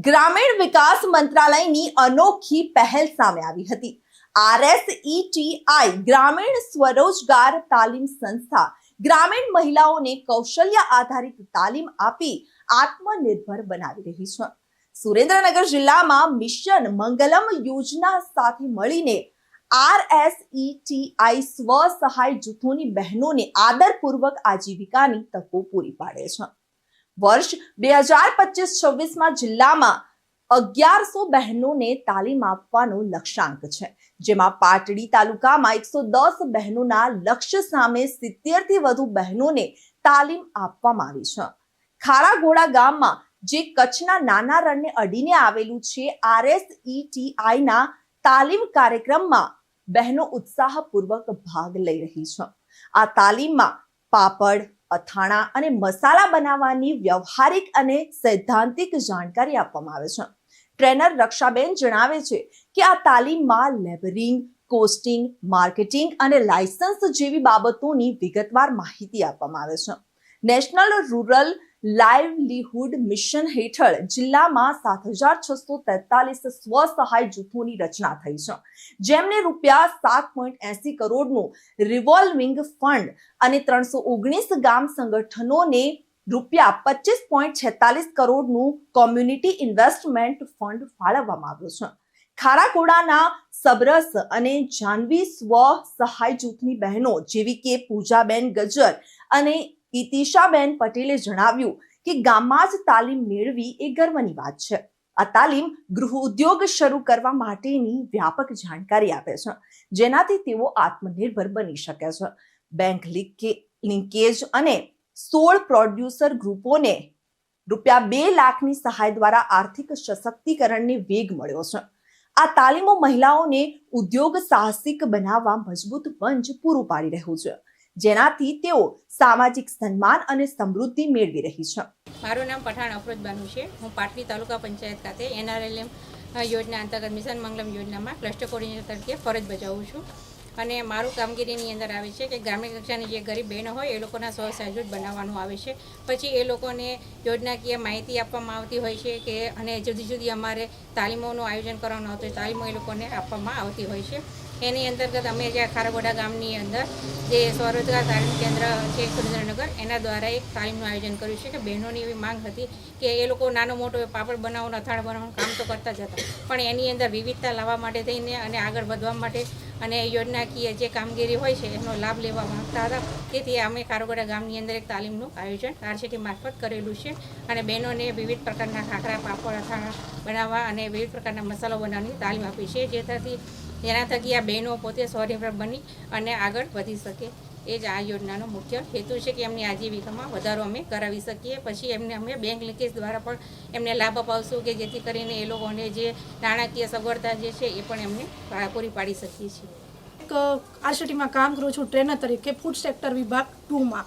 ગ્રામીણ વિકાસ મંત્રાલયની અનોખી પહેલ સામે આવી હતી। RSETI ગ્રામીણ સ્વરોજગાર તાલીમ સંસ્થા ગ્રામીણ મહિલાઓને કૌશલ્ય આધારિત તાલીમ આપી આત્મનિર્ભર બનાવી રહી છે। સુરેન્દ્રનગર જિલ્લામાં મિશન મંગલમ યોજના સાથે મળીને RSETI સ્વ સહાય જૂથોની બહેનોને આદરપૂર્વક આજીવિકાની તકો પૂરી પાડે છે। વર્ષ 2025-26 જિલ્લામાં 1100 બહેનોને તાલીમ આપવાનો લક્ષ્યાંક છે, જેમાં પાટડી તાલુકામાં 110 બહેનોના લક્ષ્ય સામે 70 થી વધુ બહેનોને તાલીમ આપવામાં આવી છે। ખારાઘોડા ગામમાં જે કચ્છના નાના રણને અડીને આવેલું છે, RSETI ના તાલીમ કાર્યક્રમમાં બહેનો ઉત્સાહપૂર્વક ભાગ લઈ રહી છે। આ તાલીમમાં પાપડ, અથાણા અને મસાલા બનાવવાની વ્યવહારિક અને સૈદ્ધાંતિક જાણકારી આપવામાં આવે છે। ટ્રેનર રક્ષાબેન જણાવે છે કે આ તાલીમમાં લેબરિંગ, કોસ્ટિંગ, માર્કેટિંગ અને લાયસન્સ જેવી બાબતોની વિગતવાર માહિતી આપવામાં આવે છે। નેશનલ રૂરલ લાઇવલીહુડ મિશન હેઠળ જિલ્લામાં 7643 સ્વ સહાય જૂથોની રચના થઈ છે, જેમને રૂપિયા 7.80 કરોડનું રિવોલ્વિંગ ફંડ અને 319 ગામ સંગઠનોને રૂપિયા 25.46 કરોડનું કોમ્યુનિટી ઇન્વેસ્ટમેન્ટ ફંડ ફાળવવામાં આવ્યું છે। ખારાઘોડાના સબરસ અને જાનવી સ્વ સહાય જૂથની બહેનો જેવી કે પૂજાબેન ગજ્જર અને ઇતિશાબેન પટેલે જણાવ્યું કે ગામમાં જ તાલીમ મેળવી એ ગર્વની વાત છે। આ તાલીમ ગૃહ ઉદ્યોગ શરૂ કરવા માટેની વ્યાપક જાણકારી આપે છે, જેનાથી તેઓ આત્મનિર્ભર બની શકે છે। બેંક લિંકેજ અને 16 પ્રોડ્યુસર ગ્રુપોને રૂપિયા 2 લાખની સહાય દ્વારા આર્થિક સશક્તિકરણને વેગ મળ્યો છે। આ તાલીમો મહિલાઓને ઉદ્યોગ સાહસિક બનાવવા મજબૂત મંચ પૂરું પાડી રહ્યું છે, જેનાથી તેઓ સામાજિક સન્માન અને સમૃદ્ધિ મેળવી રહી છે। મારું નામ પઠાણ અફરોજ બાનુ છે। હું પાટડી તાલુકા પંચાયત ખાતે NRLM યોજના અંતર્ગત મિશન મંગલમ યોજનામાં ક્લસ્ટર કોર્ડિનેટર તરીકે ફરજ બજાવું છું અને મારું કામગીરીની અંદર આવે છે કે ગ્રામીણ કક્ષાની જે ગરીબ બહેનો હોય એ લોકોના સ્વ-સહાય જૂથ બનાવવાનું આવે છે। પછી એ લોકોને યોજનાકીય માહિતી આપવામાં આવતી હોય છે કે અને જુદી જુદી અમારે તાલીમોનું આયોજન કરવાનું આવતું હોય, તાલીમો એ લોકોને આપવામાં આવતી હોય છે। એની અંતર્ગત અમે જ્યાં ખારાઘોડા ગામની અંદર જે સ્વરોજગાર તાલીમ કેન્દ્ર છે સુરેન્દ્રનગર, એના દ્વારા એક તાલીમનું આયોજન કર્યું છે કે બહેનોની એવી માંગ હતી કે એ લોકો નાનો મોટો પાપડ બનાવવાનું, અથાણા બનાવવાનું કામ તો કરતા જ હતા, પણ એની અંદર વિવિધતા લાવવા માટે થઈને અને આગળ વધવા માટે અને યોજનાકીય જે કામગીરી હોય છે એનો લાભ લેવા માંગતા હતા। તેથી અમે ખારાઘોડા ગામની અંદર એક તાલીમનું આયોજન RCT મારફત કરેલું છે અને બહેનોને વિવિધ પ્રકારના ખાખરા, પાપડ, અથાણા બનાવવા અને વિવિધ પ્રકારના મસાલો બનાવવાની તાલીમ આપી છે, જેના થકી આ બહેનો પોતે સ્વનિર્ભર બની અને આગળ વધી શકે। એ જ આ યોજનાનો મુખ્ય હેતુ છે કે એમની આજીવિકામાં વધારો અમે કરાવી શકીએ। પછી એમને અમે બેંક લિંકેજ દ્વારા પણ એમને લાભ અપાવશું કે જેથી કરીને એ લોકોને જે નાણાકીય સગવડતા જે છે એ પણ એમને પૂરી પાડી શકીએ છીએ। એક RCTમાં કામ કરું છું ટ્રેનર તરીકે ફૂડ સેક્ટર વિભાગ 2માં,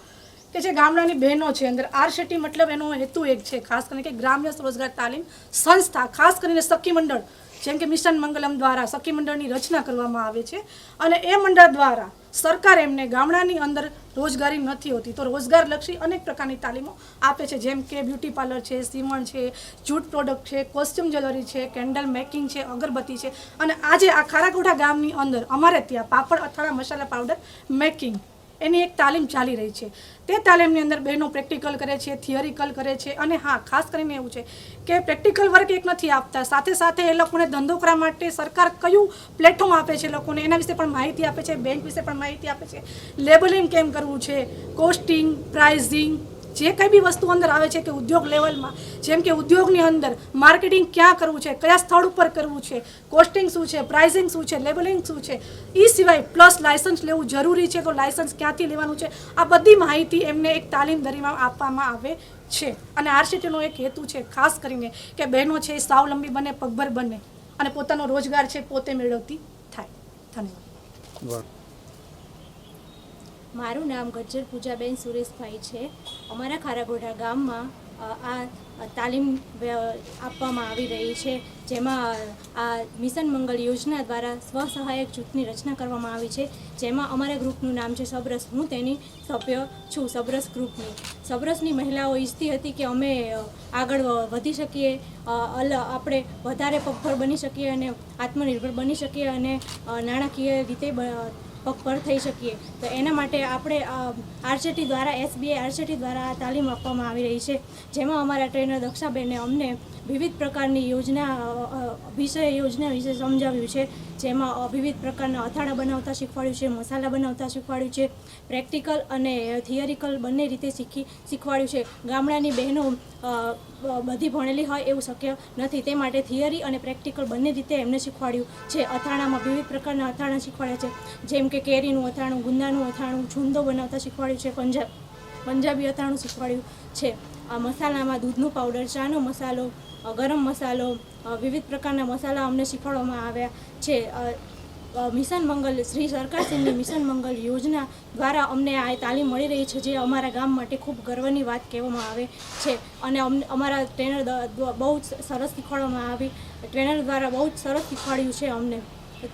કે જે ગામડાની બહેનો છે અંદર RCT મતલબ એનો હેતુ એક છે ખાસ કરીને કે ગ્રામ્ય સ્વરોજગાર તાલીમ સંસ્થા, ખાસ કરીને સખી મંડળ જેમ કે મિશન મંગલમ દ્વારા સખી મંડળની રચના કરવામાં આવે છે અને એ મંડળ દ્વારા સરકાર એમને ગામડાની અંદર રોજગારી નથી હોતી તો રોજગારલક્ષી અનેક પ્રકારની તાલીમો આપે છે, જેમ કે બ્યુટી પાર્લર છે, સીવણ છે, જૂટ પ્રોડક્ટ છે, કોસ્ટ્યુમ જ્વેલરી છે, કેન્ડલ મેકિંગ છે, અગરબત્તી છે। અને આજે આ ખારાઘોડા ગામની અંદર અમારે ત્યાં પાપડ, અથાણા, મસાલા પાવડર મેકિંગ એની એક તાલીમ ચાલી રહી છે। તે તાલીમની અંદર બહેનો પ્રેક્ટિકલ કરે છે, થિયરિકલ કરે છે અને હા, ખાસ કરીને એવું છે કે પ્રેક્ટિકલ વર્ક એક નથી આપતા, સાથે સાથે એ લોકોને ધંધો કરવા માટે સરકાર કયું પ્લેટફોર્મ આપે છે લોકોને એના વિશે પણ માહિતી આપે છે, બેંક વિશે પણ માહિતી આપે છે, લેબલિંગ કેમ કરવું છે, કોસ્ટિંગ, પ્રાઇઝિંગ, જે કંઈ બી વસ્તુ અંદર આવે છે કે ઉદ્યોગ લેવલમાં, જેમ કે ઉદ્યોગની અંદર માર્કેટિંગ ક્યાં કરવું છે, કયા સ્થળ ઉપર કરવું છે, કોસ્ટિંગ શું છે, પ્રાઇઝિંગ શું છે, લેબલિંગ શું છે, એ સિવાય પ્લસ લાયસન્સ લેવું જરૂરી છે તો લાયસન્સ ક્યાંથી લેવાનું છે, આ બધી માહિતી એમને એક તાલીમ દરમિયાન આપવામાં આવે છે। અને RCTનો એક હેતુ છે ખાસ કરીને કે બહેનો છે એ સ્વાવલંબી બને, પગભર બને અને પોતાનો રોજગાર છે પોતે મેળવતી થાય। ધન્યવાદ। મારું નામ ગજ્જર પૂજાબેન સુરેશભાઈ છે। અમારા ખારાઘોડા ગામમાં આ તાલીમ આપવામાં આવી રહી છે, જેમાં આ મિશન મંગલ યોજના દ્વારા સ્વસહાયક જૂથની રચના કરવામાં આવી છે, જેમાં અમારા ગ્રુપનું નામ છે સબરસ. હું તેની સભ્ય છું સબરસ ગ્રુપની. સબરસની મહિલાઓ ઈચ્છતી હતી કે અમે આગળ વધી શકીએ, આપણે વધારે પગભર બની શકીએ અને આત્મનિર્ભર બની શકીએ અને નાણાકીય રીતે પગભર થઈ શકીએ. તો એના માટે આપણે આરસેટી દ્વારા SBI આરસેટી દ્વારા આ તાલીમ આપવામાં આવી રહી છે, જેમાં અમારા ટ્રેનર દક્ષાબેને અમને વિવિધ પ્રકારની યોજના વિશે સમજાવ્યું છે, જેમાં વિવિધ પ્રકારના અથાણા બનાવતા શીખવાડ્યું છે, મસાલા બનાવતા શીખવાડ્યું છે, પ્રેક્ટિકલ અને થિયરિકલ બંને રીતે શીખવાડ્યું છે. ગામડાની બહેનો બધી ભણેલી હોય એવું શક્ય નથી, તે માટે થિયરી અને પ્રેક્ટિકલ બંને રીતે એમને શીખવાડ્યું છે. અથાણામાં વિવિધ પ્રકારના અથાણા શીખવાડ્યા છે, જેમ કે કેરીનું અથાણું, ગુંદાનું અથાણું, છુંદો બનાવતા શીખવાડ્યું છે, પંજાબી અથાણું શીખવાડ્યું છે. આ મસાલામાં દૂધનું પાવડર, ચાનો મસાલો, ગરમ મસાલો, વિવિધ પ્રકારના મસાલા અમને શીખવાડવામાં આવ્યા છે. મિશન મંગલ શ્રી સરકારશ્રીની મિશન મંગલ યોજના દ્વારા અમને આ તાલીમ મળી રહી છે, જે અમારા ગામ માટે ખૂબ ગર્વની વાત કહેવામાં આવે છે. અને અમારા ટ્રેનર બહુ જ સરસ શીખવાડવામાં આવી, ટ્રેનર દ્વારા બહુ જ સરસ શીખવાડ્યું છે અમને.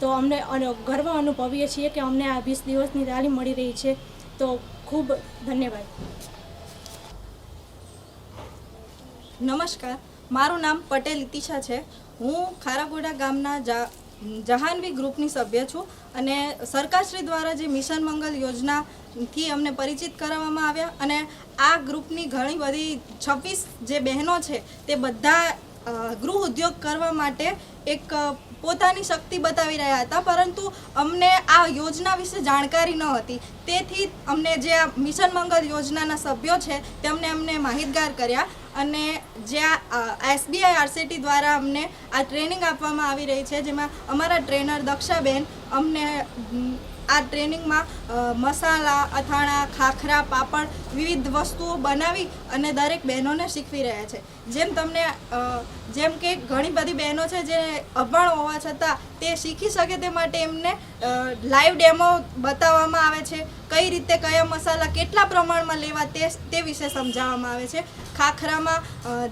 તો અમને ગર્વ અનુભવીએ છીએ કે અમને આ 20 દિવસની તાલીમ મળી રહી છે. તો ખૂબ ધન્યવાદ. નમસ્કાર, મારું નામ પટેલ ઇતિશા છે. હું ખારાગોડા ગામના જહાનવી ગ્રુપની સભ્ય છું અને સરકારશ્રી દ્વારા જે મિશન મંગલ યોજનાથી અમને પરિચિત કરાવવામાં આવ્યા અને આ ગ્રુપની ઘણી બધી 26 જે બહેનો છે તે બધા ગૃહ ઉદ્યોગ કરવા માટે એક પોતાની શક્તિ બતાવી રહ્યા હતા, પરંતુ અમને આ યોજના વિશે જાણકારી ન હતી. તેથી અમને જે આ મિશન મંગલ યોજનાના સભ્યો છે તેમને અમને માહિતગાર કર્યા અને જે આ SBI આરસેટી દ્વારા અમને આ ટ્રેનિંગ આપવામાં આવી રહી છે, જેમાં અમારા ટ્રેનર દક્ષાબેન અમને આ ટ્રેનિંગમાં મસાલા, અથાણા, ખાખરા, પાપડ વિવિધ વસ્તુઓ બનાવી અને દરેક બહેનોને શીખવી રહ્યા છે. જેમ કે ઘણી બધી બહેનો છે જે અભણ હોવા છતાં તે શીખી શકે તે માટે એમને લાઈવ ડેમો બતાવવામાં આવે છે, કઈ રીતે કયા મસાલા કેટલા પ્રમાણમાં લેવા તે વિશે સમજાવવામાં આવે છે. ખાખરામાં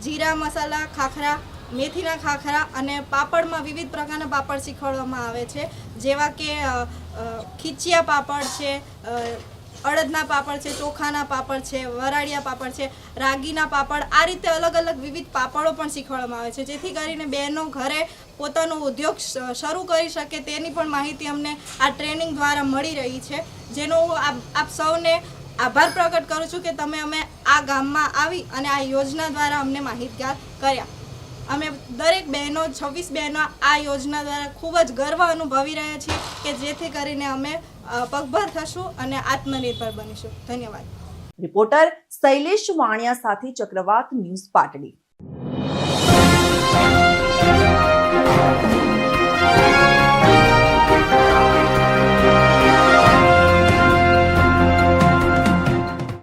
જીરા મસાલા ખાખરા, મેથીના ખાખરા અને પાપડમાં વિવિધ પ્રકારના પાપડ શીખવાડવામાં આવે છે, જેવા કે ખીચિયા પાપડ છે, અડદના પાપડ છે, ચોખાના પાપડ છે, વરાળિયા પાપડ છે, રાગીના પાપડ. આ રીતે અલગ અલગ વિવિધ પાપડો પણ શીખવાડવામાં આવે છે, જેથી કરીને બહેનો ઘરે પોતાનો ઉદ્યોગ શરૂ કરી શકે તેની પણ માહિતી અમને આ ટ્રેનિંગ દ્વારા મળી રહી છે, જેનો હું આપ સૌને આભાર પ્રગટ કરું છું કે અમે આ ગામમાં આવી અને આ યોજના દ્વારા અમને માહિતગાર કર્યા. અમે દરેક બહેનો 26 બહેનો આ યોજના દ્વારા ખૂબ જ ગર્વ અનુભવી રહ્યા છીએ કે જેથી કરીને અમે પગભર થશું અને આત્મનિર્ભર બનીશું. ધન્યવાદ. રિપોર્ટર શૈલેષ વાણિયા સાથે ચક્રવાત ન્યૂઝ પાટડી.